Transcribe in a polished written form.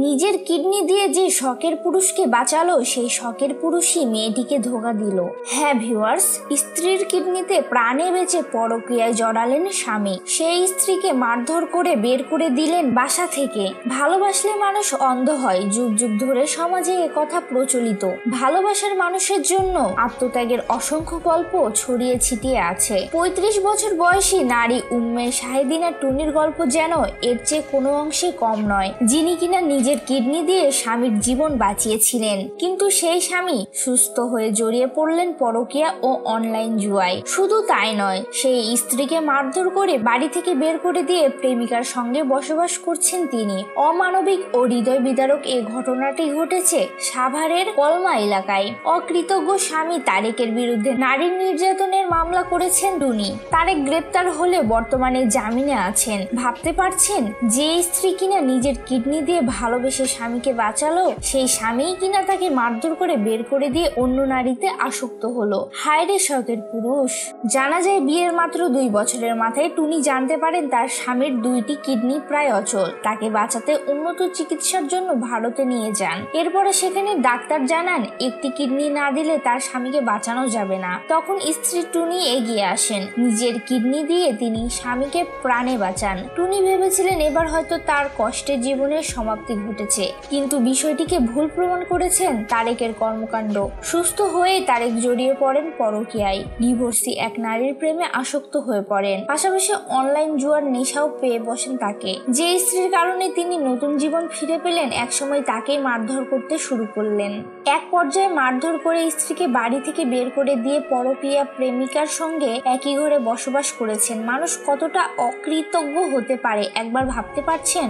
নিজের কিডনি দিয়ে যে শখের পুরুষকে বাঁচালো সেই শখের পুরুষই মেয়েটিকে ধোঁকা দিল। হ্যাঁ ভিউয়ার্স, স্ত্রীর কিডনিতে প্রাণে বেঁচে পরকীয়ায় জড়ালেন স্বামী। সেই স্ত্রীকে মারধর করে বের করে দিলেন বাসা থেকে। ভালোবাসলে মানুষ অন্ধ হয়, যুগ যুগ ধরে সমাজে একথা প্রচলিত। ভালোবাসার মানুষের জন্য আত্মত্যাগের অসংখ্য গল্প ছড়িয়ে ছিটিয়ে আছে। ৩৫ বছর বয়সী নারী উম্মে শাহেদিনা টুনির গল্প যেন এর চেয়ে কোনো অংশে কম নয়, যিনি কিনা নিজের কিডনি দিয়ে স্বামীর জীবন বাঁচিয়েছিলেন। কিন্তু সেই স্বামী সুস্থ হয়ে জড়িয়ে পড়লেন পরকীয়া ও অনলাইন জুয়ায়। শুধু তাই নয়, সেই স্ত্রীকে মারধর করে বাড়ি থেকে বের করে দিয়ে প্রেমিকার সঙ্গে বসবাস করছেন তিনি। অমানবিক ও হৃদয় বিদারক এই ঘটনাটি ঘটেছে সাভারের কলমা এলাকায়। অকৃতজ্ঞ স্বামী তারেকের বিরুদ্ধে নারী নির্যাতনের মামলা করেছেন টুনি। তারেক গ্রেপ্তার হলে বর্তমানে জামিনে আছেন। ভাবতে পারছেন, যে স্ত্রী কিনা নিজের কিডনি দিয়ে ভালোবেসে স্বামীকে বাঁচালো, সেই স্বামীই কিনা তাকে মারধর করে বের করে দিয়ে অন্য নারীতে আসক্ত হলো। হায় রে শখের পুরুষ। জানা যায় বিয়ের মাত্র 2 বছরের মাথায় টুনি জানতে পারেন তার স্বামীর 2টি কিডনি প্রায় অচল। তাকে বাঁচাতে উন্নত চিকিৎসার জন্য ভারতে নিয়ে যান। এরপরে সেখানে ডাক্তার জানান একটি কিডনি না দিলে তার স্বামীকে বাঁচানো যাবে না। তখন স্ত্রী টুনি এগিয়ে আসেন। নিজের কিডনি দিয়ে তিনি স্বামীকে প্রাণে বাঁচান। টুনি ভেবেছিলেন এবার হয়তো তার কষ্টের জীবনের সমাপ্তি ঘটেছে, কিন্তু বিষয়টিকে ভুল প্রমাণ করেছেন তারেকের কর্মকাণ্ড। সুস্থ হয়ে তারেক জড়িয়ে পড়েন পরকীয়ায়। ডিভোর্সি এক নারীর প্রেমে আসক্ত হয়ে পড়েন। পাশাপাশি অনলাইন জুয়ার নেশাও পেয়ে বসেন তাকে। যে স্ত্রীর কারণে তিনি নতুন জীবন ফিরে পেলেন, একসময় তাকেই মারধর করতে শুরু করলেন। এক পর্যায়ে মারধর করে স্ত্রীকে বাড়ি থেকে বের করে দিয়ে পরকীয়া প্রেমিকার সঙ্গে একই ঘরে বসবাস করেছেন। মানুষ কতটা অকৃতজ্ঞ হতে পারে একবার ভাবতে পারছেন?